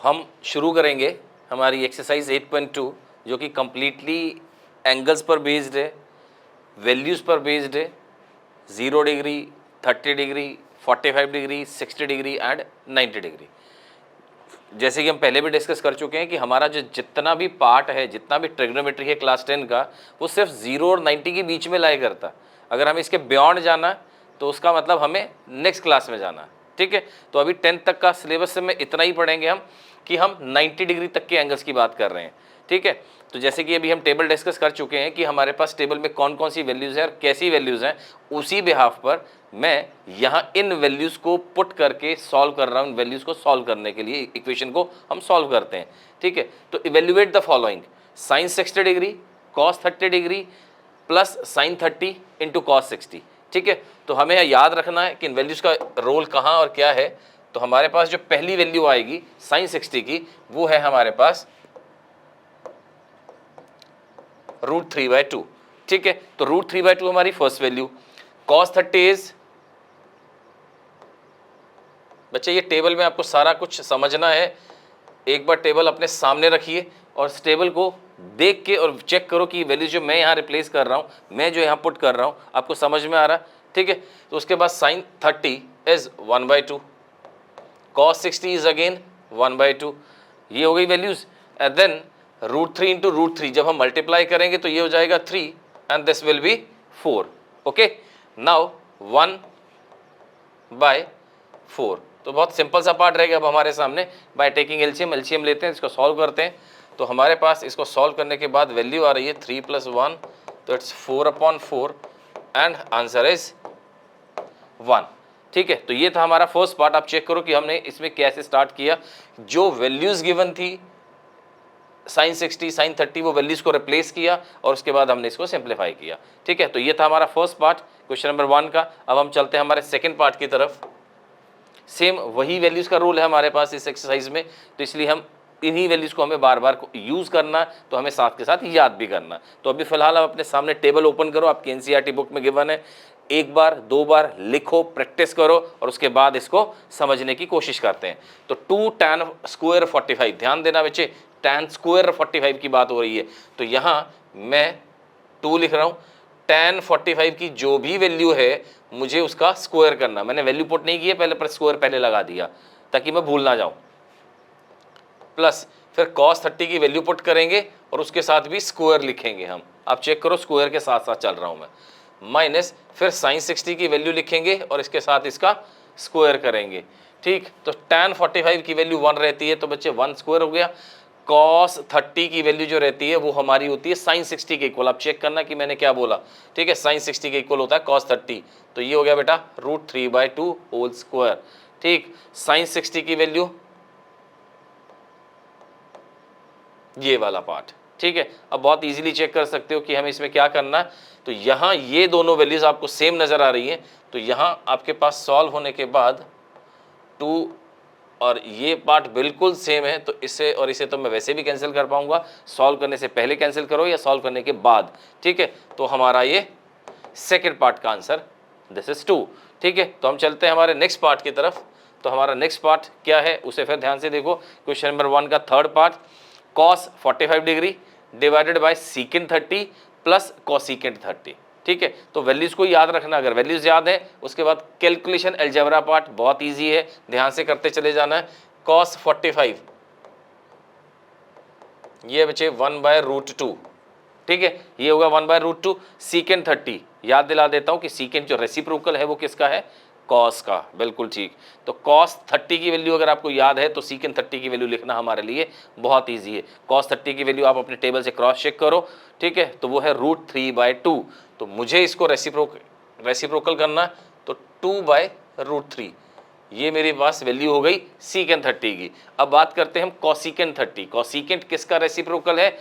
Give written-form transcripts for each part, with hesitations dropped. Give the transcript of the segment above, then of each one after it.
हम शुरू करेंगे हमारी एक्सरसाइज 8.2 जो कि कम्प्लीटली एंगल्स पर बेस्ड है, वैल्यूज़ पर बेस्ड है, 0 degree, 30 degree, 45 degree, 60 degree and 90 degree. जैसे कि हम पहले भी डिस्कस कर चुके हैं कि हमारा जो जितना भी पार्ट है, जितना भी ट्रिग्नोमेट्री है क्लास 10 का, वो सिर्फ 0 और 90 के बीच में लाई करता। अगर हमें इसके बियॉन्ड जाना है तो उसका मतलब हमें नेक्स्ट क्लास में जाना है, ठीक है। तो अभी 10th तक का सिलेबस में इतना ही पढ़ेंगे हम कि हम 90 डिग्री तक के एंगल्स की बात कर रहे हैं, ठीक है। तो जैसे कि अभी हम टेबल डिस्कस कर चुके हैं कि हमारे पास टेबल में कौन कौन सी वैल्यूज़ हैं और कैसी वैल्यूज़ हैं, उसी बिहाफ पर मैं यहाँ इन वैल्यूज़ को पुट करके सॉल्व कर रहा हूँ। इन वैल्यूज़ को सॉल्व करने के लिए इक्वेशन को हम सॉल्व करते हैं, ठीक है। तो evaluate the following, sine 60 degree cos 30 degree plus sine 30 into cos 60, ठीक है। तो हमें याद रखना है कि इन वैल्यूज़ का रोल कहाँ और क्या है। तो हमारे पास जो पहली वैल्यू आएगी साइन 60 की, वो है हमारे पास √3/2, ठीक है। तो √3/2 हमारी फर्स्ट वैल्यू। कॉस 30 इज, बच्चे ये टेबल में आपको सारा कुछ समझना है। एक बार टेबल अपने सामने रखिए और इस टेबल को देख के और चेक करो कि वैल्यू जो मैं यहाँ रिप्लेस कर रहा हूँ, मैं जो यहाँ पुट कर रहा हूँ, आपको समझ में आ रहा है, ठीक है। तो उसके बाद sine 30 is 1/2, cos 60 is again 1/2, ये हो गई वैल्यूज। एंड देन √3 इंटू √3 जब हम मल्टीप्लाई करेंगे तो ये हो जाएगा 3 and this will be 4, okay. Now 1/4, तो बहुत सिंपल सा पार्ट रहेगा अब हमारे सामने। बाय टेकिंग एलसीएम, एलसीएम लेते हैं, इसको सॉल्व करते हैं। तो हमारे पास इसको सॉल्व करने के बाद वैल्यू आ रही है 3 + 1, तो इट्स 4/4 एंड आंसर इज 1, ठीक है। तो ये था हमारा फर्स्ट पार्ट। आप चेक करो कि हमने इसमें कैसे स्टार्ट किया। जो वैल्यूज गिवन थी साइन 60 साइन 30, वो वैल्यूज को रिप्लेस किया और उसके बाद हमने इसको सिंप्लीफाई किया, ठीक है। तो ये था हमारा फर्स्ट पार्ट क्वेश्चन नंबर 1 का। अब हम चलते हैं हमारे सेकंड पार्ट की तरफ। सेम वही वैल्यूज का रूल है हमारे पास इस एक्सरसाइज में, तो इसलिए हम इन्हीं वैल्यूज को हमें बार बार यूज करना, तो हमें साथ के साथ याद भी करना। तो अभी फिलहाल आप अपने सामने टेबल ओपन करो, आपकी एनसीईआरटी बुक में गिवन है। एक बार 2 बार लिखो, प्रैक्टिस करो और उसके बाद इसको समझने की कोशिश करते हैं। तो 2 tan स्क्वायर 45, ध्यान देना बच्चे, tan स्क्वायर 45 की बात हो रही है। तो यहाँ मैं 2 लिख रहा हूँ। tan 45 की जो भी वैल्यू है मुझे उसका स्क्वायर करना। मैंने वैल्यू पुट नहीं किया पहले, पर स्क्वायर पहले लगा दिया ताकि मैं भूल ना जाऊं। प्लस फिर cos 30 की वैल्यू पुट करेंगे और उसके साथ भी स्क्वायर लिखेंगे हम। आप चेक करो, स्क्वायर के साथ साथ चल रहा हूं मैं। माइनस फिर साइन 60 की वैल्यू लिखेंगे और इसके साथ इसका स्क्वायर करेंगे, ठीक। तो tan 45 की वैल्यू 1 रहती है, तो बच्चे 1 स्क्वायर हो गया। cos 30 की वैल्यू जो रहती है वो हमारी होती है साइन 60 के इक्वल। आप चेक करना कि मैंने क्या बोला, ठीक है। साइन 60 के इक्वल होता है cos 30, तो ये हो गया बेटा √3/2 होल स्क्वायर, ठीक। साइन 60 की वैल्यू ये वाला पार्ट, ठीक है। अब बहुत इजीली चेक कर सकते हो कि हमें इसमें क्या करना है। तो यहाँ ये दोनों वैल्यूज आपको सेम नजर आ रही है, तो यहाँ आपके पास सॉल्व होने के बाद 2 और ये पार्ट बिल्कुल सेम है, तो इसे और इसे तो मैं वैसे भी कैंसिल कर पाऊंगा। सॉल्व करने से पहले कैंसिल करो या सॉल्व करने के बाद, ठीक है। तो हमारा ये सेकेंड पार्ट का आंसर दिस इज 2, ठीक है। तो हम चलते हैं हमारे नेक्स्ट पार्ट की तरफ। तो हमारा नेक्स्ट पार्ट क्या है उसे फिर ध्यान से देखो। क्वेश्चन नंबर 1 का third part, cos 45 degree divided by secant 30 plus cosecant 30, ठीक है। तो वैल्यूज को याद रखना। अगर वैल्यूज याद है उसके बाद कैलकुलेशन अलजेब्रा पार्ट बहुत इजी है, ध्यान से करते चले जाना है। cos 45 ये बचे 1/√2, ठीक है। ये होगा 1/√2। सीकेंट 30 याद दिला देता हूं कि सीकेंट जो रेसिप्रोकल है वो किसका है, कॉस का, बिल्कुल ठीक। तो cos 30 की वैल्यू अगर आपको याद है तो सीकेंट 30 की वैल्यू लिखना हमारे लिए बहुत इजी है। cos 30 की वैल्यू आप अपने टेबल से क्रॉस चेक करो, ठीक है। तो वो है √3/2। तो मुझे इसको रेसिप्रोकल करना, तो 2/√3, ये मेरे पास वैल्यू हो गई सीकेंट 30 की। अब बात करते हैं हम कॉसिकेंट 30। कॉसिकेंट किसका रेसिप्रोकल है,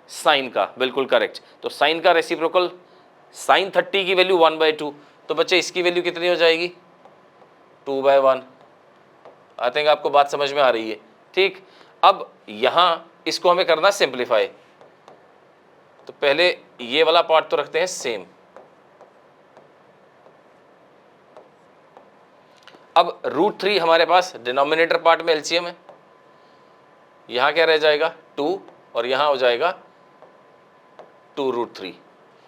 साइन का, बिल्कुल करेक्ट। तो साइन का रेसिप्रोकल साइन 30 की वैल्यू 1/2, तो बच्चे इसकी वैल्यू कितनी हो जाएगी 2/1। आई थिंक आपको बात समझ में आ रही है, ठीक। अब यहां इसको हमें करना सिंप्लीफाई। तो पहले ये वाला पार्ट तो रखते हैं सेम। अब √3 हमारे पास डिनोमिनेटर पार्ट में एलसीएम है, यहाँ क्या रह जाएगा 2 और यहाँ हो जाएगा 2√3।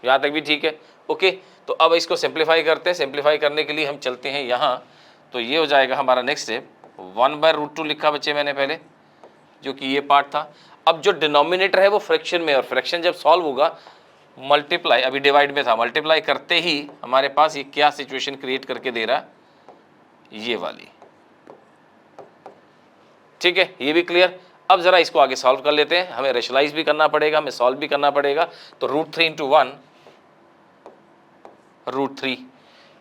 यहाँ तक भी ठीक है, ओके। तो अब इसको सिंप्लीफाई करते हैं। सिंप्लीफाई करने के लिए हम चलते हैं यहाँ, तो ये हो जाएगा हमारा नेक्स्ट स्टेप। 1/√2 लिखा बच्चे मैंने पहले, जो कि ये पार्ट था। अब जो डिनोमिनेटर है वो फ्रैक्शन में, और फ्रैक्शन जब सॉल्व होगा मल्टीप्लाई, अभी डिवाइड में था, मल्टीप्लाई करते ही हमारे पास ये क्या सिचुएशन क्रिएट करके दे रहा है, ये वाली, ठीक है। ये भी क्लियर। अब जरा इसको आगे सॉल्व कर लेते हैं। हमें रेशनलाइज भी करना पड़ेगा, हमें सॉल्व भी करना पड़ेगा। तो √3 × 1 √3।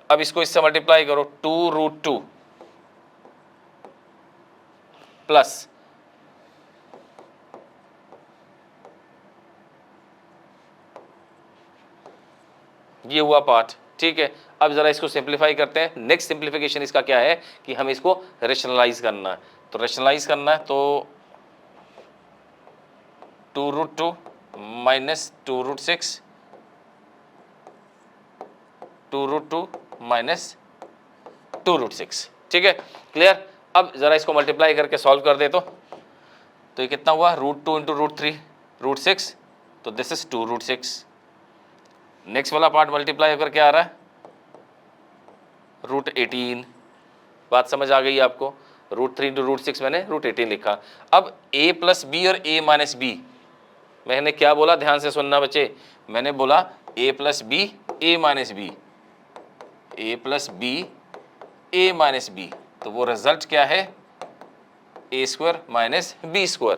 अब इसको इससे मल्टीप्लाई करो, 2√2 प्लस ये हुआ पार्ट, ठीक है। अब जरा इसको सिंप्लीफाई करते हैं। नेक्स्ट सिंप्लीफिकेशन इसका क्या है कि हमें इसको रेशनलाइज करना है। तो रेशनलाइज करना है तो 2√2 माइनस 2√6, 2√2 माइनस 2√6, ठीक है, क्लियर। अब जरा इसको मल्टीप्लाई करके सॉल्व कर दे तो ये कितना हुआ, √2 × √3 √6, तो दिस इज 2√6। नेक्स्ट वाला पार्ट मल्टीप्लाई होकर क्या आ रहा है, √18। बात समझ आ गई आपको। √3 × √6 मैंने √18 लिखा। अब a + b और a - b, मैंने क्या बोला, ध्यान से सुनना बच्चे। मैंने बोला a + b a - b, a + b a - b, तो वो रिजल्ट क्या है, a² - b²।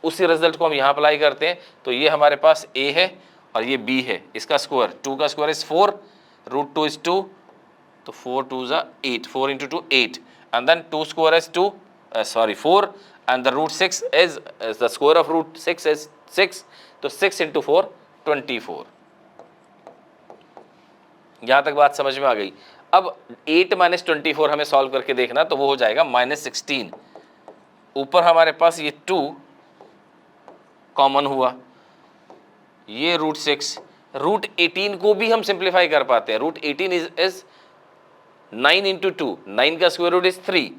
उसी रिजल्ट को हम यहाँ अप्लाई करते हैं। तो ये हमारे पास a है और ये b है, इसका स्क्वायर, 2 का स्क्वायर इज 4, √2 इज 2, तो 4 × 2 = 8, 4 × 2 8, and then 2 square is 2, 4, and the √6 is the square of √6 is 6, तो 6 × 4 24। यहाँ तक बात समझ में आ गई। अब 8 - 24 हमें सॉल्व करके देखना, तो वो हो जाएगा -16। ऊपर हमारे पास ये 2 कॉमन हुआ, ये √6, √18 को भी हम सिंप्लीफाई कर पाते हैं। √18 इज 9 × 2, 9 का स्क्वायर रूट इज 3,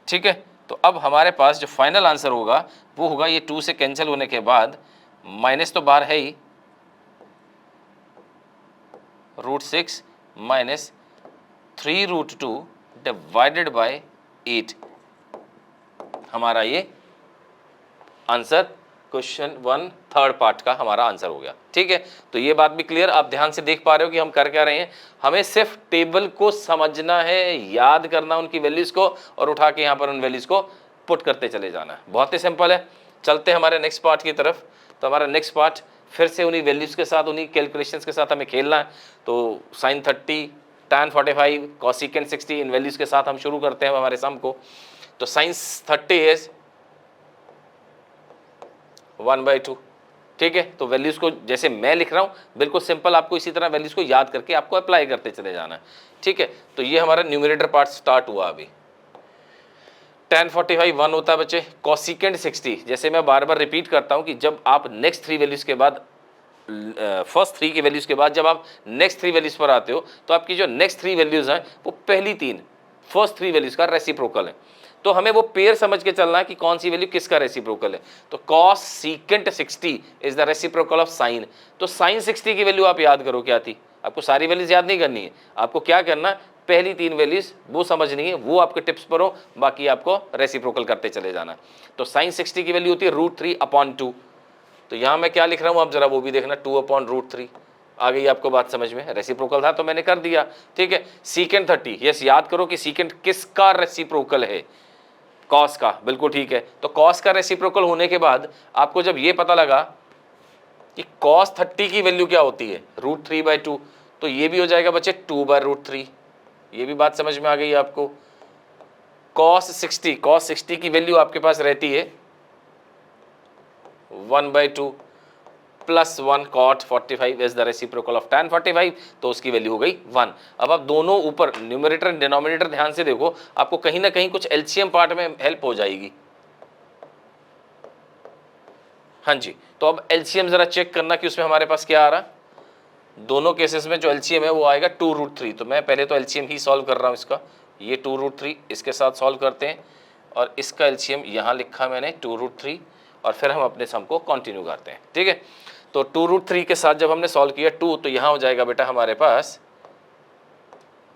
ठीक है। तो अब हमारे पास जो फाइनल आंसर होगा वो होगा, ये 2 से कैंसिल होने के बाद, माइनस तो बाहर है ही, √6 माइनस 3√2 डिवाइडेड बाय 8, हमारा ये आंसर क्वेश्चन 1 थर्ड पार्ट का हमारा आंसर हो गया, ठीक है। तो ये बात भी क्लियर, आप ध्यान से देख पा रहे हो कि हम कर क्या रहे हैं। हमें सिर्फ टेबल को समझना है, याद करना उनकी वैल्यूज को, और उठा के यहाँ पर उन वैल्यूज को पुट करते चले जाना है। बहुत ही सिंपल है। चलते हैं हमारे नेक्स्ट पार्ट की तरफ। तो हमारा नेक्स्ट पार्ट फिर से उन्हीं वैल्यूज के साथ, उन्हीं कैलकुलेशंस के साथ हमें खेलना है। तो sin 30, tan 45, cosecant 60, इन वैल्यूज के साथ हम शुरू करते हैं हमारे सम को। तो sin 30 इज 1/2, ठीक है। तो वैल्यूज को जैसे मैं लिख रहा हूँ बिल्कुल सिंपल, आपको इसी तरह वैल्यूज को याद करके आपको अप्लाई करते चले जाना है, ठीक है। तो ये हमारा न्यूमरेटर पार्ट स्टार्ट हुआ। अभी tan 45 1 होता है बच्चे, cosecant 60, जैसे मैं बार बार रिपीट करता हूँ कि जब आप नेक्स्ट 3 वैल्यूज के बाद, फर्स्ट 3 की वैल्यूज के बाद जब आप नेक्स्ट 3 वैल्यूज पर आते हो, तो आपकी जो नेक्स्ट 3 वैल्यूज हैं वो पहली 3 फर्स्ट 3 वैल्यूज का रेसिप्रोकल है। तो हमें वो पेयर समझ के चलना है कि कौन सी वैल्यू किसका रेसिप्रोकल है। तो cosecant 60 is the reciprocal of sine. तो sin 60 की वैल्यू आप याद करो क्या थी। आपको सारी वैल्यूज याद नहीं करनी है, आपको क्या करना है, पहली 3 वैल्यूज वो समझनी है, वो आपके टिप्स पर हो, बाकी आपको रेसिप्रोकल करते चले जाना है। तो sin 60 की वैल्यू होती है √3/2। तो यहाँ मैं क्या लिख रहा हूँ आप जरा वो भी देखना, 2/√3। आ गई आपको बात समझ में, रेसिप्रोकल था तो मैंने कर दिया, ठीक है। secant 30, यस याद करो कि secant किसका रेसिप्रोकल है, कॉस का, बिल्कुल ठीक है। तो कॉस का रेसिप्रोकल होने के बाद आपको जब ये पता लगा कि cos 30 की वैल्यू क्या होती है, √3/2, तो ये भी हो जाएगा बच्चे 2/√3। ये भी बात समझ में आ गई आपको। cos 60 की वैल्यू आपके पास रहती है 1/2 + 1 cot 45 is the reciprocal of tan 45, तो उसकी वैल्यू हो गई 1। अब आप दोनों ऊपर न्यूमरेटर एंड डिनोमिनेटर ध्यान से देखो, आपको कहीं ना कहीं कुछ एलसीएम पार्ट में हेल्प हो जाएगी। हाँ जी, तो अब एलसीएम जरा चेक करना कि उसमें हमारे पास क्या आ रहा है। दोनों केसेस में जो एलसीएम है वो आएगा 2√3। तो मैं पहले तो एलसीएम ही सॉल्व कर रहा हूँ इसका, ये 2√3 इसके साथ सॉल्व करते हैं और इसका एलसीएम यहाँ लिखा मैंने 2√3 और फिर हम अपने सम को कंटिन्यू करते हैं। ठीक है, तो 2√3 के साथ जब हमने सॉल्व किया 2 तो यहाँ हो जाएगा बेटा हमारे पास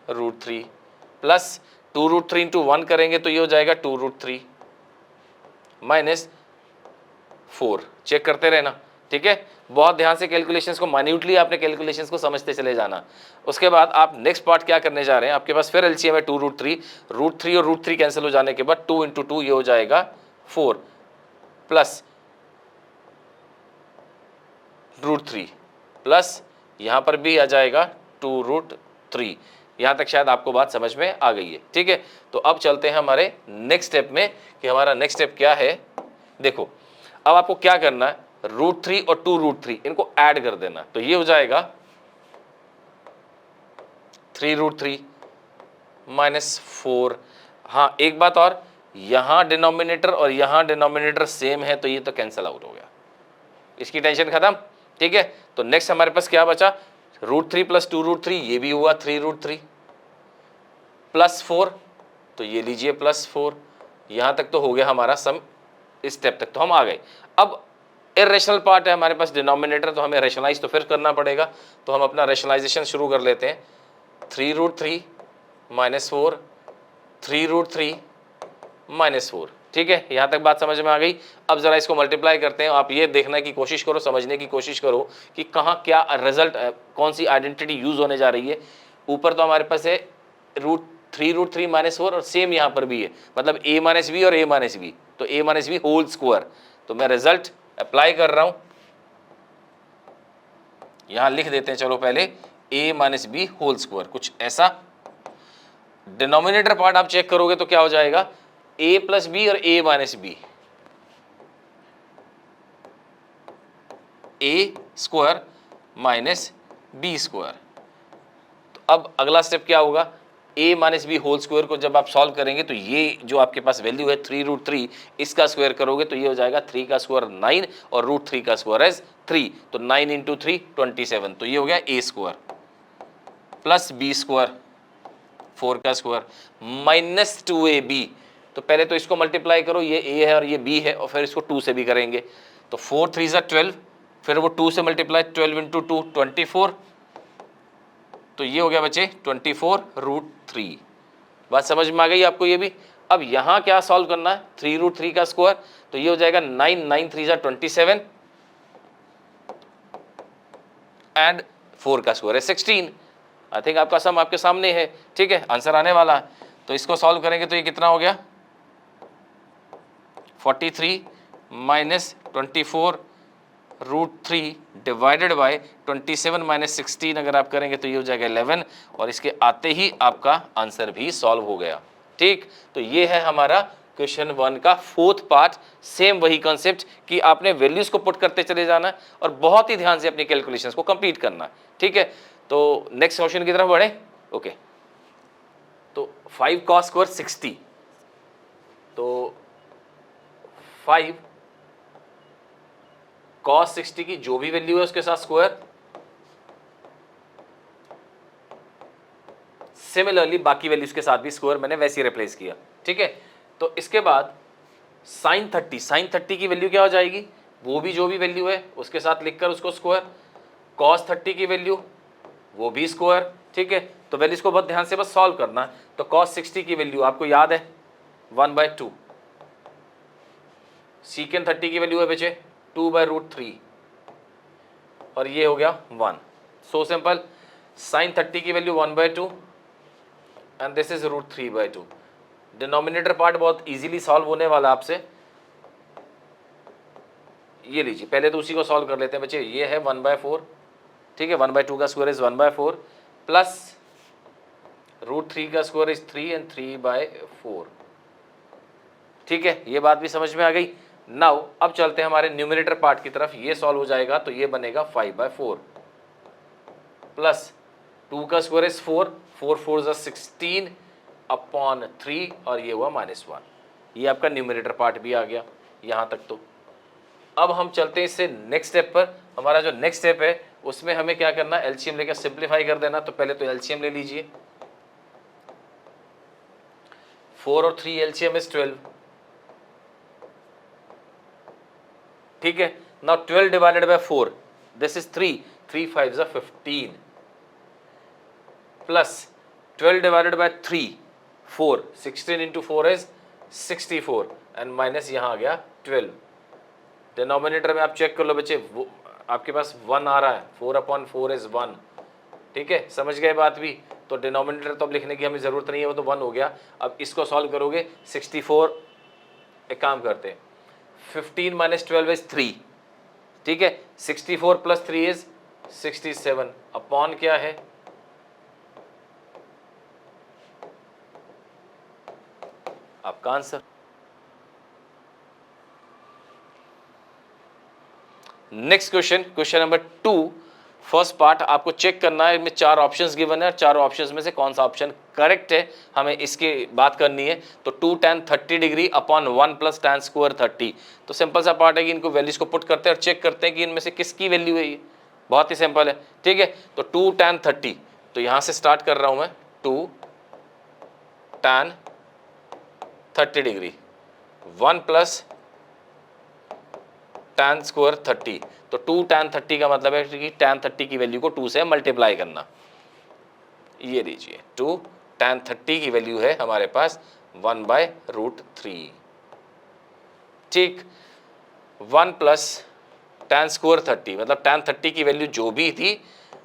√3 प्लस 2√3 इंटू 1 करेंगे तो ये हो जाएगा 2√3 माइनस 4। चेक करते रहना, ठीक है, बहुत ध्यान से कैलकुलेशंस को, माइन्यूटली आपने कैलकुलेशंस को समझते चले जाना। उसके बाद आप नेक्स्ट पार्ट क्या करने जा रहे हैं, आपके पास फिर एलसीएम है 2√3, √3 और √3 कैंसिल हो जाने के बाद 2 इंटू 2 ये हो जाएगा 4 प्लस √3 प्लस यहाँ पर भी आ जाएगा 2√3। यहाँ तक शायद आपको बात समझ में आ गई है। ठीक है, तो अब चलते हैं हमारे नेक्स्ट स्टेप में कि हमारा नेक्स्ट स्टेप क्या है। देखो अब आपको क्या करना है, √3 और 2√3 इनको ऐड कर देना, तो ये हो जाएगा 3√3 माइनस 4। हाँ एक बात और, यहाँ डिनोमिनेटर और यहाँ डिनोमिनेटर सेम है तो ये तो कैंसिल आउट हो गया, इसकी टेंशन खत्म। ठीक है, तो नेक्स्ट हमारे पास क्या बचा, √3 प्लस 2√3 ये भी हुआ 3√3 प्लस 4, तो ये लीजिए प्लस 4। यहाँ तक तो हो गया हमारा सम, इस स्टेप तक तो हम आ गए। अब इरेशनल पार्ट है हमारे पास डिनोमिनेटर, तो हमें रेशनलाइज तो फिर करना पड़ेगा, तो हम अपना रेशनलाइजेशन शुरू कर लेते हैं। 3√3 माइनस 4, 3√3 माइनस 4। ठीक है, यहाँ तक बात समझ में आ गई। अब जरा इसको मल्टीप्लाई करते हैं, आप ये देखने की कोशिश करो, समझने की कोशिश करो कि कहाँ क्या रिजल्ट, कौन सी आइडेंटिटी यूज होने जा रही है। ऊपर तो हमारे पास है √3 माइनस 4 और सेम यहाँ पर भी है, मतलब a माइनस बी और a माइनस बी, तो a minus b whole square. तो मैं रिजल्ट अप्लाई कर रहा हूं, यहां लिख देते हैं, चलो पहले a minus b whole square, कुछ ऐसा। डिनोमिनेटर पार्ट आप चेक करोगे तो क्या हो जाएगा, a प्लस बी और a minus b, a square minus b square. तो अब अगला स्टेप क्या होगा, a minus b whole square को जब आप सॉल्व करेंगे तो ये जो आपके पास वैल्यू है 3√3, इसका स्क्वायर करोगे तो ये हो जाएगा 3 का स्क्वायर 9 और √3 का स्क्वायर है 3, तो 9 इंटू 3 27, तो ये हो गया a square plus b square 4 का स्क्वायर माइनस 2ab। तो पहले तो इसको मल्टीप्लाई करो, ये a है और ये b है, और फिर इसको 2 से भी करेंगे, तो 4 3 ज़ा 12, फिर वो 2 से मल्टीप्लाई, 12 इंटू 2 24, तो ये हो गया बच्चे 24√3। बात समझ में आ गई आपको ये भी। अब यहाँ क्या सॉल्व करना है, 3√3 का स्क्वायर, तो ये हो जाएगा 9 9 3 ज़ा 27 एंड 4 का स्क्वायर है 16। आई थिंक आपका सम आपके सामने है, ठीक है, आंसर आने वाला है। तो इसको सॉल्व करेंगे तो ये कितना हो गया, 43 माइनस 24√3 डिवाइडेड बाय 27 माइनस 16, अगर आप करेंगे तो ये हो जाएगा 11, और इसके आते ही आपका आंसर भी सॉल्व हो गया। ठीक, तो ये है हमारा क्वेश्चन 1 का 4th पार्ट। सेम वही कॉन्सेप्ट कि आपने वैल्यूज को पुट करते चले जाना है और बहुत ही ध्यान से अपनी कैलकुलेशंस को कंप्लीट करना है। ठीक है, तो नेक्स्ट क्वेश्चन की तरफ बढ़े। ओके, तो 5 cos स्क्वायर 60, तो 5 cos 60 की जो भी वैल्यू है उसके साथ स्क्वायर, सिमिलरली बाकी वैल्यूज के साथ भी स्क्वायर मैंने वैसे ही रिप्लेस किया। ठीक है, तो इसके बाद sin 30 की वैल्यू क्या हो जाएगी, वो भी जो भी वैल्यू है उसके साथ लिखकर उसको स्क्वायर, cos 30 की वैल्यू वो भी स्क्वायर। ठीक है, तो वैल्यूज को बहुत ध्यान से बस सॉल्व करना है। तो cos 60 की वैल्यू आपको याद है 1/2, secant 30 की वैल्यू है बच्चे 2/√3, और ये हो गया 1। सो सिंपल, sin 30 की value 1/2 and this is √3/2। Denominator part बहुत इजीली सॉल्व होने वाला आपसे, ये लीजिए पहले तो उसी को सॉल्व कर लेते हैं बच्चे। ये है 1/4, ठीक है, 1/2 का स्क्वायर इज 1/4 प्लस √3 का स्क्वायर इज 3 एंड 3/4। ठीक है, ये बात भी समझ में आ गई। नाउ अब चलते हैं हमारे न्यूमरेटर पार्ट की तरफ। ये सॉल्व हो जाएगा तो ये बनेगा 5/4 प्लस 2 का स्क्वायर इज 4, 4 4 ज़ा 16 अपॉन 3, और ये हुआ -1। ये आपका न्यूमरेटर पार्ट भी आ गया यहाँ तक। तो अब हम चलते हैं इससे नेक्स्ट स्टेप पर। हमारा जो नेक्स्ट स्टेप है उसमें हमें क्या करना है, एलसीएम लेकर सिंप्लीफाई कर देना। तो पहले तो एलसीएम ले लीजिए, 4 और 3 LCM इज 12, ठीक है। Now 12 divided by 4, this is 3, 3 5 is 15, plus 12 divided by 3, 4, 16 into 4 is 64, and minus यहाँ आ गया 12। डिनोमिनेटर में आप चेक कर लो बच्चे, आपके पास 1 आ रहा है, 4/4 इज 1, ठीक है, समझ गए बात भी। तो डिनोमिनेटर तो अब लिखने की हमें ज़रूरत नहीं है, वो तो 1 हो गया। अब इसको सॉल्व करोगे 64, एक काम करते हैं, 15 माइनस 12 इज 3, ठीक है, 64 प्लस 3 इज 67, अपॉन क्या है, आपका answer. Next question, question number 2, first part आपको चेक करना है, इनमें 4 ऑप्शंस गिवन है और 4 ऑप्शंस में से कौन सा ऑप्शन करेक्ट है, हमें इसकी बात करनी है। तो 2 tan 30 degree upon 1 plus tan square 30, तो सिंपल सा पार्ट है कि इनको वैल्यूज को पुट करते हैं और चेक करते हैं कि इनमें से किसकी वैल्यू है, ये बहुत ही सिंपल है, ठीक है। तो 2 tan 30, तो यहां से स्टार्ट कर रहा हूं मैं, 2 tan 30 degree 1 plus tan square 30, तो 2 tan 30 का मतलब है कि tan 30 की वैल्यू को 2 से मल्टीप्लाई करना। ये लीजिए 2 tan 30 की वैल्यू है हमारे पास 1/√3, ठीक। 1 प्लस tan स्क्वायर 30, मतलब tan 30 की वैल्यू जो भी थी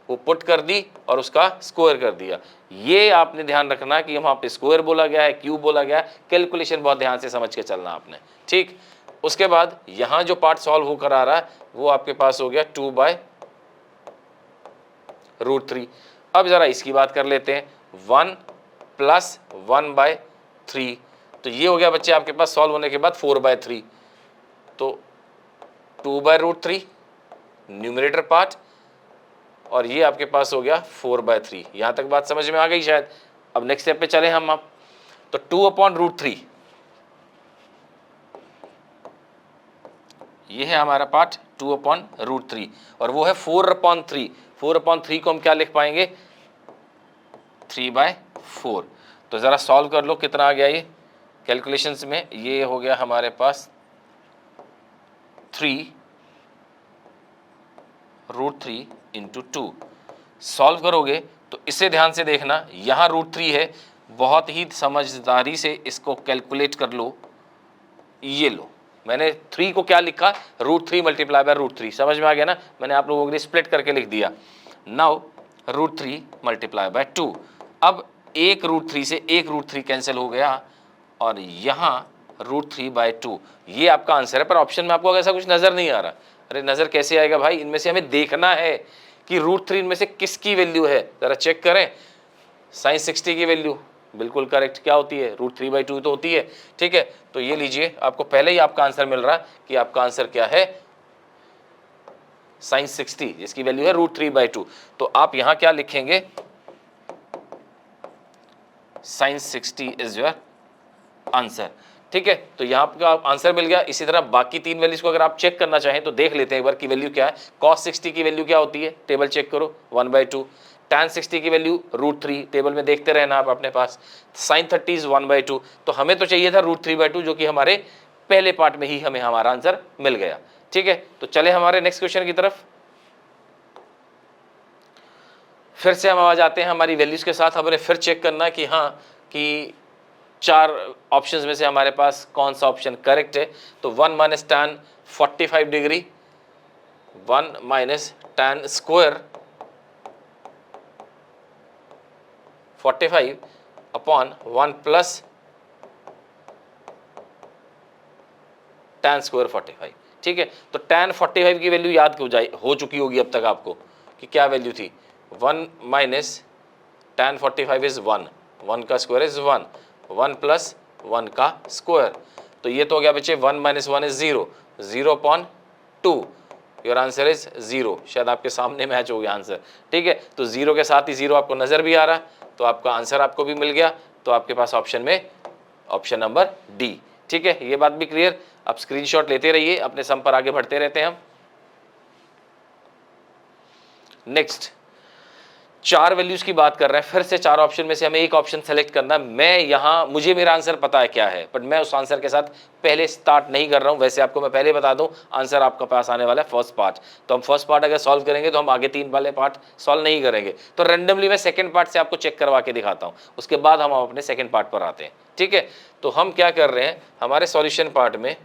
वो पुट कर दी और उसका स्क्वायर कर दिया। ये आपने ध्यान रखना कि वहाँ पे स्क्वायर बोला गया है, क्यूब बोला गया है, कैलकुलेशन बहुत ध्यान से समझ के चलना आपने, ठीक। उसके बाद यहाँ जो पार्ट सॉल्व होकर आ रहा है वो आपके पास हो गया 2/√3। अब ज़रा इसकी बात कर लेते हैं, 1 प्लस 1/3, तो ये हो गया बच्चे आपके पास सॉल्व होने के बाद 4/3, तो 2/√3 न्यूमरेटर पार्ट, और ये आपके पास हो गया 4/3। यहाँ तक बात समझ में आ गई शायद। अब नेक्स्ट स्टेप पे चले हम, आप तो 2/√3, ये है हमारा पार्ट 2/√3, और वो है 4/3। 4/3 को हम क्या लिख पाएंगे, 3/4। तो ज़रा सॉल्व कर लो कितना आ गया ये कैलकुलेशंस में, ये हो गया हमारे पास 3√3 इंटू 2। सॉल्व करोगे तो इसे ध्यान से देखना, यहाँ √3 है, बहुत ही समझदारी से इसको कैलकुलेट कर लो। ये लो, मैंने 3 को क्या लिखा, √3 मल्टीप्लाई बाय √3, समझ में आ गया ना, मैंने आप लोगों के लिए स्प्लिट करके लिख दिया। नाउ √3 मल्टीप्लाई बाय 2, अब एक √3 से एक √3 कैंसिल हो गया, और यहाँ √3/2, ये आपका आंसर है। पर ऑप्शन में आपको ऐसा कुछ नज़र नहीं आ रहा। अरे नज़र कैसे आएगा भाई, इनमें से हमें देखना है कि √3 इनमें से किसकी वैल्यू है, ज़रा चेक करें। sin 60 की वैल्यू बिल्कुल करेक्ट क्या होती है, √3/2 तो होती है, ठीक है। तो ये लीजिए, आपको पहले ही आपका आंसर मिल रहा है कि आपका आंसर क्या है, sin 60, जिसकी वैल्यू है √3/2। तो आप यहाँ क्या लिखेंगे, sin 60 इज योर आंसर, ठीक है। तो यहाँ आपका आंसर मिल गया। इसी तरह बाकी 3 वैल्यूज को अगर आप चेक करना चाहें तो देख लेते हैं एक बार की वैल्यू क्या है। cos 60 की वैल्यू क्या होती है, टेबल चेक करो, 1/2। tan 60 की वैल्यू √3, टेबल में देखते रहना आप अपने पास। sin 30 इज 1/2, तो हमें तो चाहिए था √3/2, जो कि हमारे पहले पार्ट में ही हमें हमारा आंसर मिल गया, ठीक है। तो चले हमारे नेक्स्ट क्वेश्चन की तरफ। फिर से हम आ जाते हैं हमारी वैल्यूज के साथ। हमने फिर चेक करना कि हाँ, कि 4 ऑप्शंस में से हमारे पास कौन सा ऑप्शन करेक्ट है। तो 1 minus tan 45 degree, 1 minus tan square 45 upon 1 plus tan square 45, ठीक है। तो tan 45 की वैल्यू याद हो चुकी होगी अब तक आपको कि क्या वैल्यू थी, 1 माइनस tan 45 इज 1, 1 का स्क्वायर इज 1, 1 प्लस 1 का स्क्वायर। तो ये तो हो गया बच्चे 1 minus 1 is 0, 0/2, your answer is 0। शायद आपके सामने मैच हो गया आंसर, ठीक है। तो 0 के साथ ही 0 आपको नज़र भी आ रहा है, तो आपका आंसर आपको भी मिल गया। तो आपके पास ऑप्शन में ऑप्शन नंबर डी, ठीक है। ये बात भी क्लियर। आप स्क्रीनशॉट लेते रहिए, अपने सम पर आगे बढ़ते रहते हैं हम। नेक्स्ट 4 वैल्यूज की बात कर रहे हैं, फिर से 4 ऑप्शन में से हमें एक ऑप्शन सेलेक्ट करना है। मैं यहाँ, मुझे मेरा आंसर पता है क्या है, बट मैं उस आंसर के साथ पहले स्टार्ट नहीं कर रहा हूँ। वैसे आपको मैं पहले बता दूं, आंसर आपका पास आने वाला है फर्स्ट पार्ट। तो हम फर्स्ट पार्ट अगर सॉल्व करेंगे तो हम आगे 3 वाले पार्ट सॉल्व नहीं करेंगे। तो रैंडमली मैं सेकंड पार्ट से आपको चेक करवा के दिखाता हूँ, उसके बाद हम अपने सेकंड पार्ट पर आते हैं। ठीक है, तो हम क्या कर रहे हैं, हमारे सॉल्यूशन पार्ट में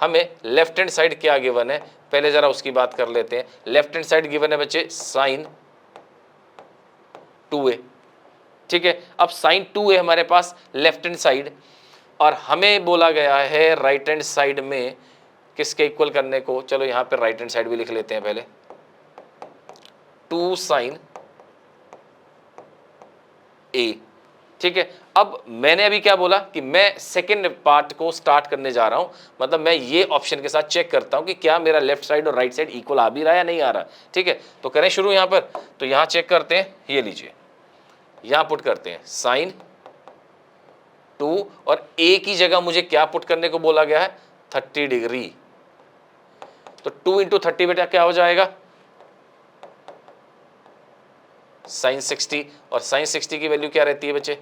हमें लेफ्ट हैंड साइड क्या गिवन है, पहले जरा उसकी बात कर लेते हैं। लेफ्ट हैंड साइड गिवन है बच्चे साइन 2a। ठीक है, अब साइन 2a हमारे पास लेफ्ट हैंड साइड, और हमें बोला गया है राइट हैंड साइड में किसके इक्वल करने को। चलो यहां पर राइट हैंड साइड भी लिख लेते हैं पहले, 2 साइन a। ठीक है, अब मैंने अभी क्या बोला कि मैं सेकंड पार्ट को स्टार्ट करने जा रहा हूं, मतलब मैं ये ऑप्शन के साथ चेक करता हूं कि क्या मेरा लेफ्ट साइड और राइट साइड इक्वल आ भी रहा है या नहीं आ रहा। ठीक है, तो करें शुरू यहां पर। तो यहां चेक करते हैं, ये लीजिए, यहां पुट करते हैं साइन 2, और a की जगह मुझे क्या पुट करने को बोला गया है, 30 डिग्री। तो 2 इंटू 30 बेटा क्या हो जाएगा, साइन 60, और साइन 60 की वैल्यू क्या रहती है बच्चे,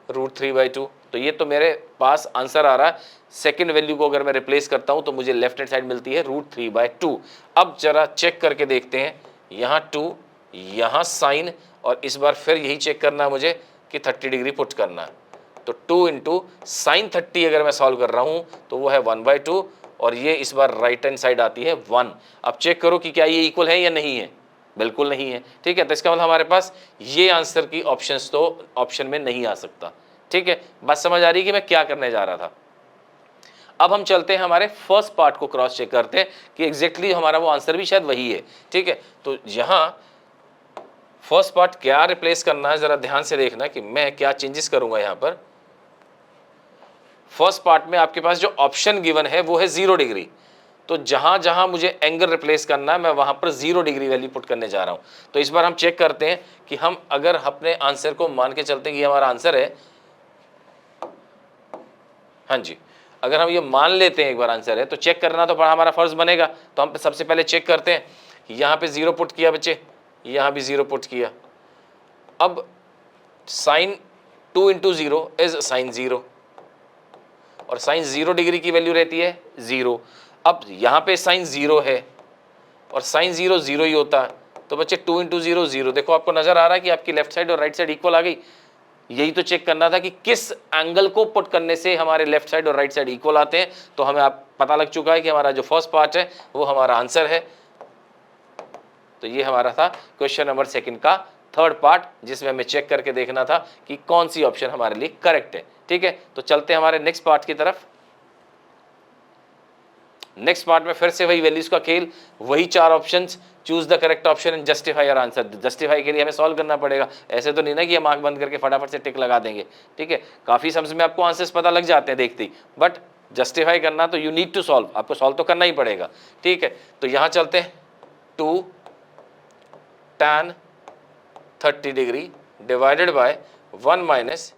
√3/2। तो ये तो मेरे पास आंसर आ रहा है। सेकंड वैल्यू को अगर मैं रिप्लेस करता हूं तो मुझे लेफ्ट हैंड साइड मिलती है √3/2। अब जरा चेक करके देखते हैं, यहां 2, यहां साइन, और इस बार फिर यही चेक करना है मुझे कि 30 डिग्री पुट करना है। तो 2 इंटू साइन 30 अगर मैं सॉल्व कर रहा हूं तो वो है 1/2, और ये इस बार राइट हैंड साइड आती है 1। अब चेक करो कि क्या ये इक्वल है या नहीं है, बिल्कुल नहीं है। ठीक है, तो इसका मतलब हमारे पास ये आंसर की ऑप्शंस तो ऑप्शन में नहीं आ सकता। ठीक है, बात समझ आ रही है कि मैं क्या करने जा रहा था। अब हम चलते हैं हमारे फर्स्ट पार्ट को क्रॉस चेक करते हैं कि एग्जैक्टली हमारा वो आंसर भी शायद वही है। ठीक है, तो यहां फर्स्ट पार्ट क्या रिप्लेस करना है, जरा ध्यान से देखना कि मैं क्या चेंजेस करूंगा। यहां पर फर्स्ट पार्ट में आपके पास जो ऑप्शन गिवन है वो है 0 डिग्री। तो जहां जहां मुझे एंगल रिप्लेस करना है मैं वहां पर 0 डिग्री वैल्यू पुट करने जा रहा हूं। तो इस बार हम चेक करते हैं कि हम अगर अपने आंसर को मान के चलते हैं कि हमारा आंसर है, हाँ जी, अगर हम ये मान लेते हैं एक बार आंसर है, तो चेक करना तो हमारा फर्ज बनेगा। तो हम सबसे पहले चेक करते हैं, यहां पे 0 पुट किया बच्चे, यहां भी 0 पुट किया। अब साइन 2 इंटू 0 इज साइन 0, और साइन 0 डिग्री की वैल्यू रहती है 0। अब यहां पे साइन 0 है, और साइन 0 0 ही होता है। तो बच्चे 2 इंटू 0 0। देखो आपको नजर आ रहा है कि आपकी लेफ्ट साइड और राइट साइड इक्वल आ गई। यही तो चेक करना था कि किस एंगल को पुट करने से हमारे लेफ्ट साइड और राइट साइड इक्वल आते हैं। तो हमें आप पता लग चुका है कि हमारा जो फर्स्ट पार्ट है वो हमारा आंसर है। तो ये हमारा था क्वेश्चन नंबर सेकंड का थर्ड पार्ट, जिसमें हमें चेक करके देखना था कि कौन सी ऑप्शन हमारे लिए करेक्ट है। ठीक है, तो चलते हैं हमारे नेक्स्ट पार्ट की तरफ। नेक्स्ट पार्ट में फिर से वही वैल्यूज का खेल, वही 4 options, choose the correct option and justify your answer. Justify के लिए हमें सॉल्व करना पड़ेगा, ऐसे तो नहीं ना कि हम आंख बंद करके फटाफट से टिक लगा देंगे। ठीक है, काफी सम्स में आपको आंसर्स पता लग जाते हैं देखते ही, बट जस्टिफाई करना तो यू नीड टू सॉल्व, आपको सॉल्व तो करना ही पड़ेगा। ठीक है, तो यहां चलते हैं, 2 tan 30 degree divided by 1 minus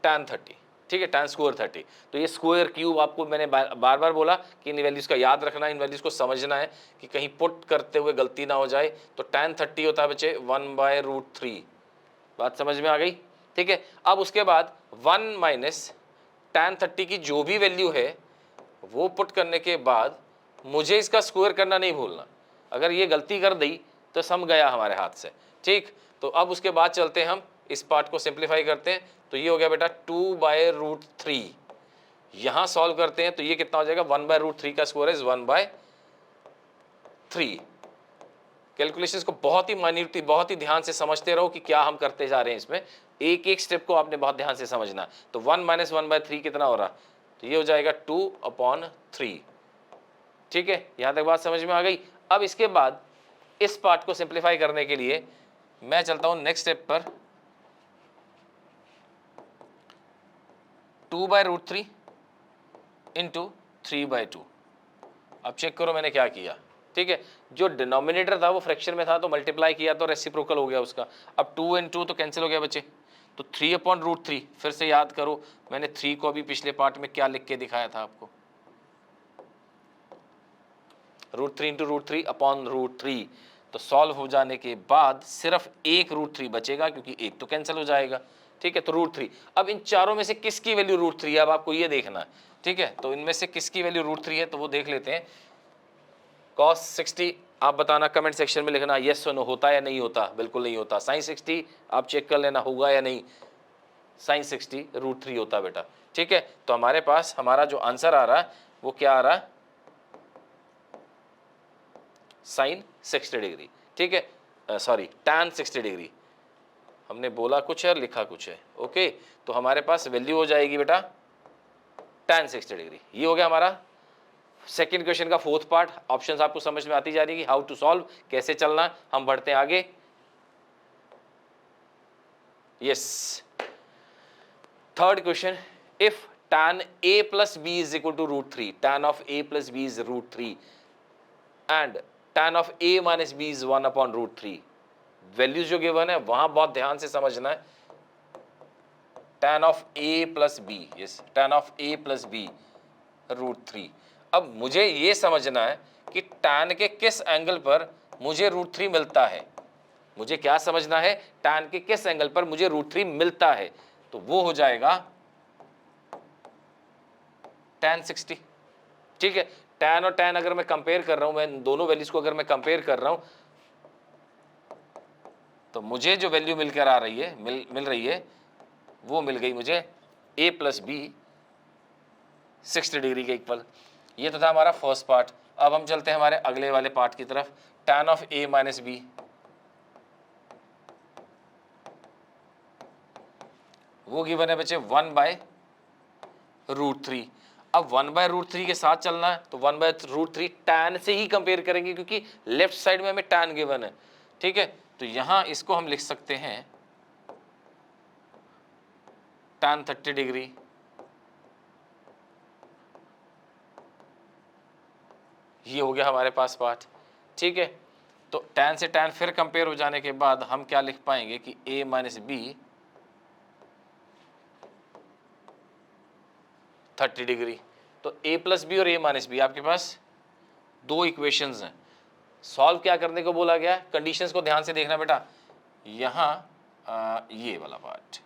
tan 30। ठीक है, tan स्क्वायर 30। तो ये स्क्वायर क्यूब आपको मैंने बार बार बोला कि इन वैल्यूज का याद रखना है, इन वैल्यूज को समझना है कि कहीं पुट करते हुए गलती ना हो जाए। तो tan 30 होता है बच्चे 1/√3। बात समझ में आ गई। ठीक है, अब उसके बाद 1 माइनस tan 30 की जो भी वैल्यू है वो पुट करने के बाद मुझे इसका स्क्वायर करना नहीं भूलना। अगर ये गलती कर दी तो सम गया हमारे हाथ से। ठीक, तो अब उसके बाद चलते हैं हम इस पार्ट को सिंप्लीफाई करते हैं। तो ये हो गया बेटा 2/√3। यहां सॉल्व करते हैं तो ये कितना हो जाएगा, 1/√3 का स्क्वायर इज 1/3। कैलकुलेशंस को बहुत ही माइन्यूटली, बहुत ही ध्यान से समझते रहो कि क्या हम करते जा रहे हैं। इसमें एक एक स्टेप को आपने बहुत ध्यान से समझना। तो 1 माइनस 1/3 कितना हो रहा, तो ये हो जाएगा 2/3। ठीक है, यहां तक बात समझ में आ गई। अब इसके बाद इस पार्ट को सिंप्लीफाई करने के लिए मैं चलता हूं नेक्स्ट स्टेप पर, 2/√3 इंटू 3/2। अब चेक करो मैंने क्या किया। ठीक है, जो डिनोमिनेटर था वो फ्रैक्शन में था तो मल्टीप्लाई किया तो रेसिप्रोकल हो गया उसका। अब 2 and 2 तो कैंसिल हो गया बच्चे, तो 3/√3। फिर से याद करो मैंने 3 को अभी पिछले पार्ट में क्या लिख के दिखाया था आपको, √3 इंटू √3 अपॉन √3। तो सॉल्व हो जाने के बाद सिर्फ एक √3 बचेगा क्योंकि एक तो कैंसिल हो जाएगा, ठीक है। तो √3, अब इन चारों में से किसकी वैल्यू √3 है, अब आपको ये देखना है, ठीक है। तो इनमें से किसकी वैल्यू √3 है, तो वो देख लेते हैं। cos 60 आप बताना कमेंट सेक्शन में लिखना यस और नो, होता है या नहीं होता, बिल्कुल नहीं होता। sin 60 आप चेक कर लेना होगा या नहीं, sin 60 √3 होता बेटा, ठीक है। तो हमारे पास हमारा जो आंसर आ रहा है वो क्या आ रहा है, sin 60 डिग्री, ठीक है, सॉरी tan 60 डिग्री। हमने बोला कुछ है और लिखा कुछ है, ओके। तो हमारे पास वैल्यू हो जाएगी बेटा tan 60 डिग्री। ये हो गया हमारा सेकेंड क्वेश्चन का फोर्थ पार्ट। ऑप्शंस आपको समझ में आती जा रही है कि हाउ टू सॉल्व, कैसे चलना। हम बढ़ते हैं आगे। Yes, third question, if tan a plus b is equal to √3, tan of a plus b is √3 and tan of a minus b is 1 upon √3। Values जो गिवन है वहां बहुत ध्यान से समझना है। tan of a plus b, yes, tan of a plus b √3। अब मुझे ये समझना है कि tan के किस एंगल पर मुझे √3 मिलता है। मुझे क्या समझना है, tan के किस एंगल पर मुझे √3 मिलता है। तो वो हो जाएगा tan 60, ठीक है। tan और tan अगर मैं कंपेयर कर रहा हूं, मैं दोनों वैल्यूज को अगर मैं कंपेयर कर रहा हूं, तो मुझे जो वैल्यू मिलकर आ रही है, मिल रही है, वो मिल गई मुझे a प्लस बी 60 डिग्री के इक्वल। ये तो था हमारा फर्स्ट पार्ट। अब हम चलते हैं हमारे अगले वाले पार्ट की तरफ। tan of a minus b, वो गिवन है बच्चे 1/√3। अब 1/√3 के साथ चलना है तो 1/√3 tan से ही कंपेयर करेंगे क्योंकि लेफ्ट साइड में हमें tan गिवन है, ठीक है। तो यहां इसको हम लिख सकते हैं tan 30 डिग्री, ये हो गया हमारे पास पार्ट, ठीक है। तो tan से tan फिर कंपेयर हो जाने के बाद हम क्या लिख पाएंगे कि a माइनस बी 30 डिग्री। तो a प्लस बी और a माइनस बी आपके पास दो इक्वेशंस हैं। सॉल्व क्या करने को बोला गया है, कंडीशंस को ध्यान से देखना बेटा। यहां ये वाला पार्ट,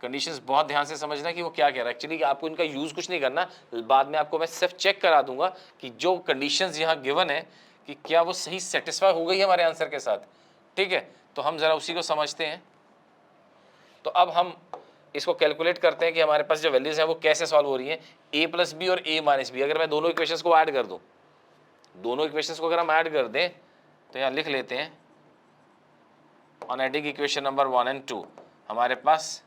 कंडीशंस बहुत ध्यान से समझना कि वो क्या कह रहा है। एक्चुअली आपको इनका यूज कुछ नहीं करना, बाद में आपको मैं सिर्फ चेक करा दूंगा कि जो कंडीशंस यहाँ गिवन है कि क्या वो सही सेटिस्फाई हो गई है हमारे आंसर के साथ, ठीक है। तो हम जरा उसी को समझते हैं। तो अब हम इसको कैलकुलेट करते हैं कि हमारे पास जो वैल्यूज है वो कैसे सॉल्व हो रही है। a प्लस बी और a माइनस बी, अगर मैं दोनों इक्वेशंस को ऐड कर दूं, दोनों इक्वेशंस को अगर हम ऐड कर दें तो यहाँ लिख लेते हैं on adding equation number 1 and 2, हमारे पास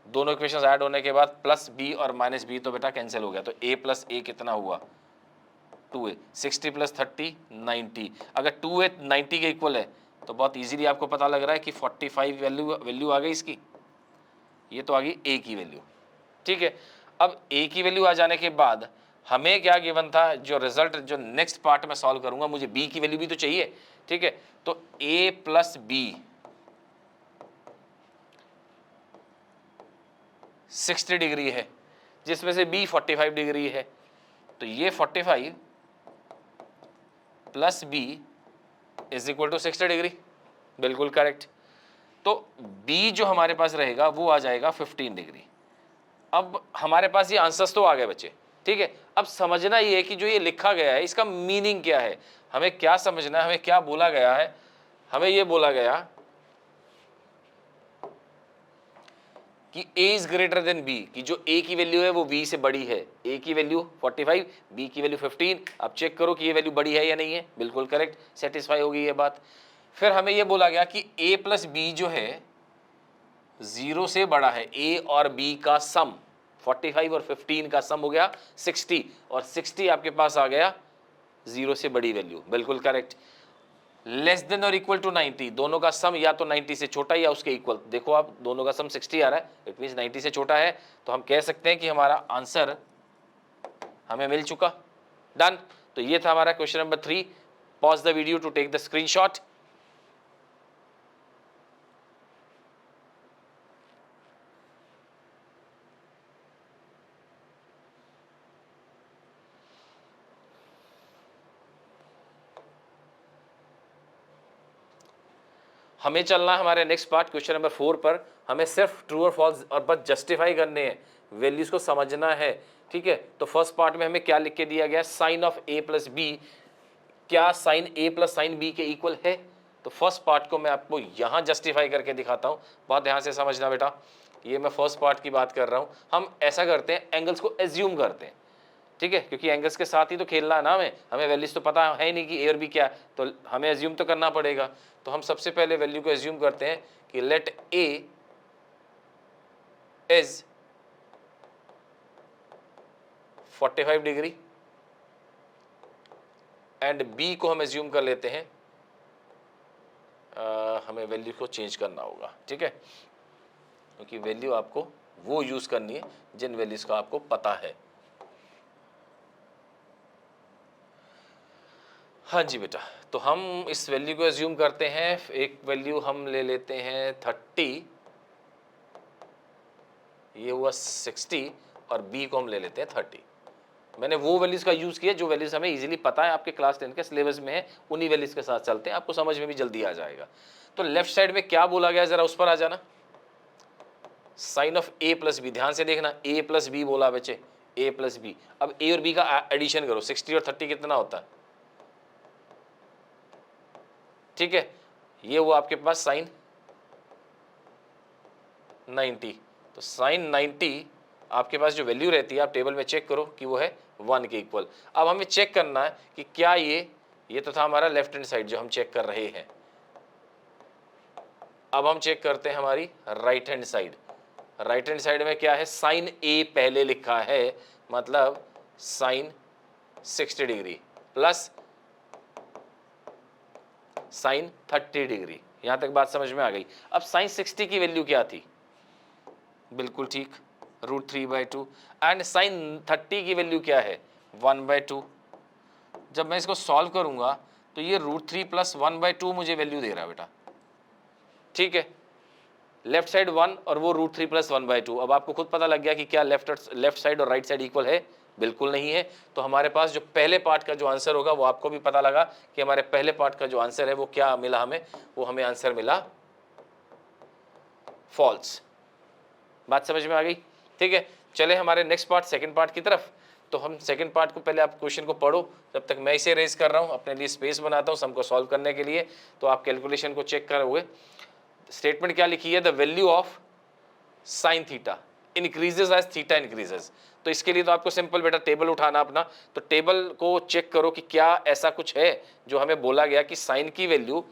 दोनों इक्वेशंस ऐड होने के बाद प्लस बी और माइनस बी तो बेटा कैंसिल हो गया। तो a प्लस ए कितना हुआ 2a, 60 प्लस 30 90। अगर 2a 90 के इक्वल है तो बहुत इजीली आपको पता लग रहा है कि 45 वैल्यू आ गई इसकी। ये तो आ गई a की वैल्यू, ठीक है। अब a की वैल्यू आ जाने के बाद हमें क्या गिवन था, जो रिजल्ट जो नेक्स्ट पार्ट में सॉल्व करूंगा मुझे b की वैल्यू भी तो चाहिए, ठीक है। तो a प्लस बी 60 डिग्री है, जिसमें से b 45 डिग्री है। तो ये 45 plus b is equal to 60 degree, बिल्कुल करेक्ट। तो b जो हमारे पास रहेगा वो आ जाएगा 15 डिग्री। अब हमारे पास ये आंसर्स तो आ गए बच्चे, ठीक है। अब समझना ये है कि जो ये लिखा गया है इसका मीनिंग क्या है, हमें क्या समझना है, हमें क्या बोला गया है। हमें ये बोला गया कि a is greater than b, कि जो a की वैल्यू है वो b से बड़ी है। a की वैल्यू 45, b की वैल्यू 15। अब चेक करो कि ये वैल्यू बड़ी है या नहीं है, बिल्कुल करेक्ट, सेटिस्फाई होगी ये बात। फिर हमें ये बोला गया कि a प्लस बी जो है 0 से बड़ा है, a और b का सम 45 और 15 का सम हो गया 60, और 60 आपके पास आ गया 0 से बड़ी वैल्यू, बिल्कुल करेक्ट। लेस देन और इक्वल टू 90, दोनों का सम या तो 90 से छोटा या उसके इक्वल। देखो आप दोनों का सम 60 आ रहा है, इट मींस 90 से छोटा है, तो हम कह सकते हैं कि हमारा आंसर हमें मिल चुका। डन। तो ये था हमारा question number 3। Pause the video to take the screenshot. हमें चलना है हमारे नेक्स्ट पार्ट क्वेश्चन नंबर 4 पर। हमें सिर्फ ट्रू और फॉल्स और बस जस्टिफाई करने हैं, वैल्यूज को समझना है, ठीक है। तो फर्स्ट पार्ट में हमें क्या लिख के दिया गया, sine of a plus b, क्या sine a plus sine b के इक्वल है। तो फर्स्ट पार्ट को मैं आपको यहां जस्टिफाई करके दिखाता हूं, बहुत ध्यान से समझना बेटा। ये मैं फर्स्ट पार्ट की बात कर रहा हूं। हम ऐसा करते हैं, एंगल्स को एज्यूम करते हैं, ठीक है, क्योंकि एंगल्स के साथ ही तो खेलना है ना। हमें वैल्यूज तो पता है नहीं कि ए और बी क्या है, तो हमें एज्यूम तो करना पड़ेगा। तो हम सबसे पहले वैल्यू को एज्यूम करते हैं कि let a is 45 degree and b को हम एज्यूम कर लेते हैं, हमें वैल्यू को चेंज करना होगा, ठीक है, क्योंकि वैल्यू आपको वो यूज करनी है जिन वैल्यूज का आपको पता है। हाँ जी बेटा, तो हम इस वैल्यू को एज्यूम करते हैं। एक वैल्यू हम ले लेते हैं 30, ये हुआ 60, और बी को हम ले लेते हैं 30। मैंने वो वैल्यूज का यूज किया जो वैल्यूज हमें इजीली पता है, आपके क्लास 10 के सिलेबस में है, उन्हीं वैल्यूज के साथ चलते हैं, आपको समझ में भी जल्दी आ जाएगा। तो लेफ्ट साइड में क्या बोला गया, जरा उस पर आ जाना। Sine of a plus b, ध्यान से देखना, ए प्लस बी बोला बच्चे, ए प्लस बी। अब ए और बी का एडिशन करो, 60 और 30 कितना होता है, ठीक है। ये हुआ आपके पास साइन 90। तो साइन 90 आपके पास जो वैल्यू रहती है, आप टेबल में चेक करो कि वो है 1 के इक्वल। अब हमें चेक करना है कि क्या ये तो था हमारा लेफ्ट हैंड साइड जो हम चेक कर रहे हैं। अब हम चेक करते हैं हमारी right hand side. Right hand side में क्या है, साइन ए पहले लिखा है, मतलब sine 60 degree plus sine 30 degree. यहां तक बात समझ में आ गई। अब साइन 60 की वैल्यू क्या थी, बिल्कुल ठीक, √3/2। एंड साइन 30 की वैल्यू क्या है, 1/2। जब मैं इसको सॉल्व करूंगा तो ये √3 प्लस 1/2 मुझे वैल्यू दे रहा है बेटा, ठीक है। लेफ्ट साइड 1 और वो √3 प्लस 1/2। अब आपको खुद पता लग गया कि क्या लेफ्ट साइड और राइट साइड इक्वल है, बिल्कुल नहीं है। तो हमारे पास जो पहले पार्ट का जो आंसर होगा वो आपको भी पता लगा कि हमारे पहले पार्ट का जो आंसर है वो क्या मिला हमें, वो हमें आंसर मिला फॉल्स। बात समझ में आ गई, ठीक है। चले हमारे नेक्स्ट पार्ट, सेकंड पार्ट की तरफ। तो हम सेकंड पार्ट को पहले आप क्वेश्चन को पढ़ो, जब तक मैं इसे रेज कर रहा हूं, अपने लिए स्पेस बनाता हूं सम को सॉल्व करने के लिए। तो आप कैलकुलेशन को चेक करोगे। स्टेटमेंट क्या लिखी है, the value of sine theta increases as theta increases. तो इसके लिए तो आपको सिंपल बेटा टेबल उठाना अपना। तो टेबल को चेक करो कि क्या ऐसा कुछ है जो हमें बोला गया कि साइन की वैल्यू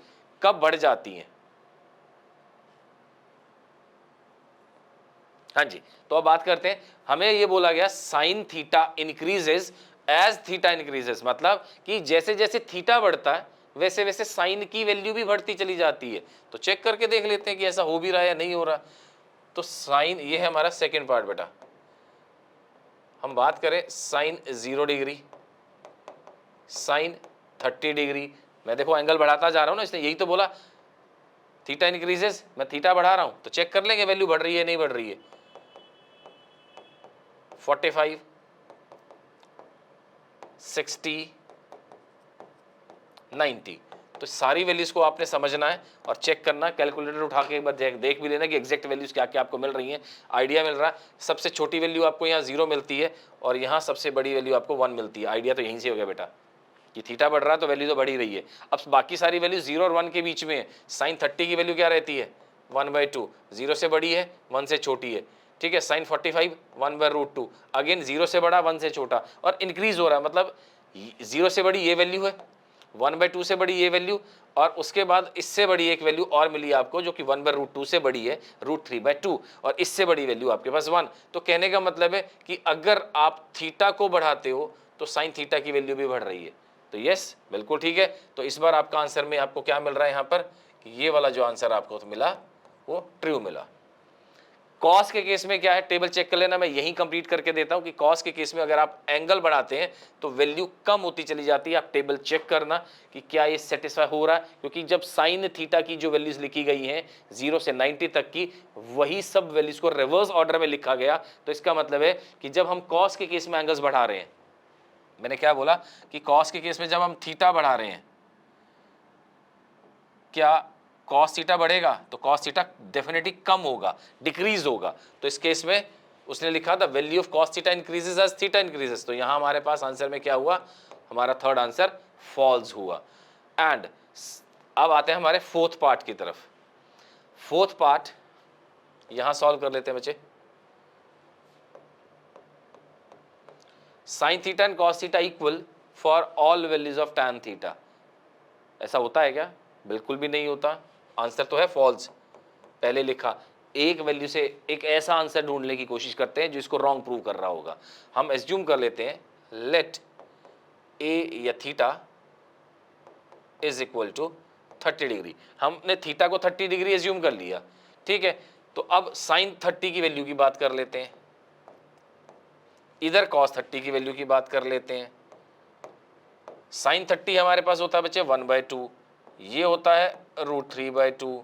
कब बढ़ जाती है। हाँ जी, तो अब बात करते हैं। हमें ये बोला गया sine theta increases as theta increases, मतलब कि जैसे जैसे थीटा बढ़ता है वैसे वैसे साइन की वैल्यू भी बढ़ती चली जाती है। तो चेक करके देख लेते हैं कि ऐसा हो भी रहा है या नहीं हो रहा। तो साइन, ये है हमारा सेकेंड पार्ट बेटा। हम बात करें साइन 0 डिग्री, साइन 30 डिग्री। मैं देखो एंगल बढ़ाता जा रहा हूं ना, इसने यही तो बोला थीटा इंक्रीजेस, मैं थीटा बढ़ा रहा हूं। तो चेक कर लेंगे वैल्यू बढ़ रही है नहीं बढ़ रही है। 45, 60, 90। तो सारी वैल्यूज को आपने समझना है और चेक करना है। कैलकुलेटर उठा के एक बार देख भी लेना कि एग्जैक्ट वैल्यूज क्या क्या आपको मिल रही हैं, आइडिया मिल रहा है। सबसे छोटी वैल्यू आपको यहाँ 0 मिलती है और यहाँ सबसे बड़ी वैल्यू आपको 1 मिलती है। आइडिया तो यहीं से हो गया बेटा कि थीटा बढ़ रहा है तो वैल्यू तो बढ़ ही रही है। अब बाकी सारी वैल्यू 0 और 1 के बीच में है। साइन 30 की वैल्यू क्या रहती है, 1/2, 0 से बड़ी है 1 से छोटी है, ठीक है। साइन 45 1/√2, अगेन 0 से बड़ा 1 से छोटा, और इंक्रीज हो रहा है, मतलब 0 से बड़ी ये वैल्यू है, 1/2 से बड़ी ये वैल्यू, और उसके बाद इससे बड़ी एक वैल्यू और मिली आपको जो कि 1/√2 से बड़ी है, √3/2, और इससे बड़ी वैल्यू आपके पास 1। तो कहने का मतलब है कि अगर आप थीटा को बढ़ाते हो तो साइन थीटा की वैल्यू भी बढ़ रही है। तो यस, बिल्कुल ठीक है। तो इस बार आपका आंसर में आपको क्या मिल रहा है यहाँ पर कि ये वाला जो आंसर आपको मिला वो ट्रू मिला। कॉस के केस में क्या है, टेबल चेक कर लेना, मैं यही कंप्लीट करके देता हूं कि कॉस के केस में अगर आप एंगल बढ़ाते हैं तो वैल्यू कम होती चली जाती है। आप टेबल चेक करना कि क्या ये सेटिस्फाई हो रहा है, क्योंकि जब साइन थीटा की जो वैल्यूज लिखी गई हैं 0 से 90 तक की, वही सब वैल्यूज को रिवर्स ऑर्डर में लिखा गया। तो इसका मतलब है कि जब हम कॉस के केस में एंगल्स बढ़ा रहे हैं, मैंने क्या बोला कि कॉस के केस में जब हम थीटा बढ़ा रहे हैं, क्या कॉस थीटा बढ़ेगा तो कॉस थीटा डेफिनेटली कम होगा, डिक्रीज होगा। तो इस केस में उसने लिखा the value of cos theta increases as theta increases. तो यहाँ हमारे पास आंसर में क्या हुआ, हमारा थर्ड आंसर फॉल्स हुआ। एंड अब आते हैं हमारे फोर्थ पार्ट की तरफ। फोर्थ पार्ट यहां सॉल्व कर लेते हैं बच्चे। Sine theta and cos theta equal for all values of tan theta. ऐसा होता है क्या? बिल्कुल भी नहीं होता। आंसर तो है फॉल्स। पहले लिखा एक वैल्यू से एक ऐसा आंसर ढूंढने की कोशिश करते हैं जो इसको रॉन्ग प्रूव कर रहा होगा। हम एज्यूम कर लेते हैं लेट ए या theta is equal to 30 degree. हमने थीटा को 30 डिग्री एज्यूम कर लिया, ठीक है। तो अब साइन 30 की वैल्यू की बात कर लेते हैं, इधर कॉस 30 की वैल्यू की बात कर लेते हैं। साइन 30 हमारे पास होता है बच्चे 1/2, ये होता है √3/2।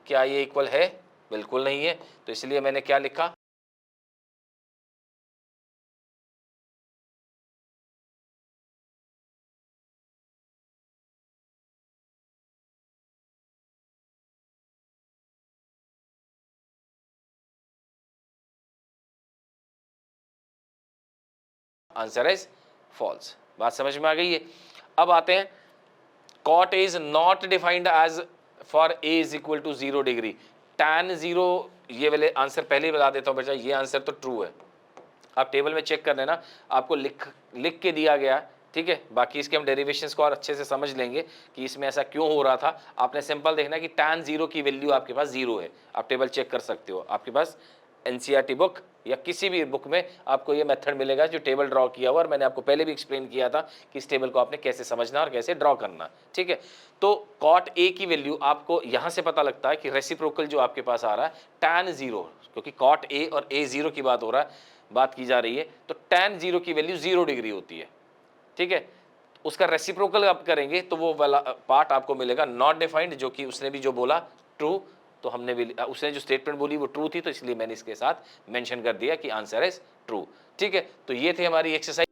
क्या ये इक्वल है? बिल्कुल नहीं है। तो इसलिए मैंने क्या लिखा, आंसर इज फॉल्स। बात समझ में आ गई है। अब आते हैं cot a is not defined as for a is equal to 0 degree. tan 0, ये वाले आंसर पहले ही बता देता हूं बेटा, ये आंसर तो ट्रू है। आप टेबल में चेक कर लेना, आपको लिख के दिया गया, ठीक है। बाकी इसके हम डेरिवेशंस को और अच्छे से समझ लेंगे कि इसमें ऐसा क्यों हो रहा था। आपने सिंपल देखना कि tan 0 की वैल्यू आपके पास 0 है। आप टेबल चेक कर सकते हो, आपके पास एनसीईआरटी बुक या किसी भी बुक में आपको ये मेथड मिलेगा जो टेबल ड्रॉ किया हुआ, और मैंने आपको पहले भी एक्सप्लेन किया था कि इस टेबल को आपने कैसे समझना और कैसे ड्रॉ करना, ठीक है। तो कॉट ए की वैल्यू आपको यहाँ से पता लगता है कि रेसिप्रोकल जो आपके पास आ रहा है tan 0, क्योंकि कॉट ए और ए 0 की बात की जा रही है, तो tan 0 की वैल्यू 0 डिग्री होती है, ठीक है। उसका रेसिप्रोकल आप करेंगे तो वो वाला पार्ट आपको मिलेगा नॉट डिफाइंड, जो कि उसने भी जो बोला ट्रू, तो हमने भी उसने जो स्टेटमेंट बोली वो ट्रू थी, तो इसलिए मैंने इसके साथ मेंशन कर दिया कि आंसर इज ट्रू, ठीक है। तो ये थी हमारी एक्सरसाइज।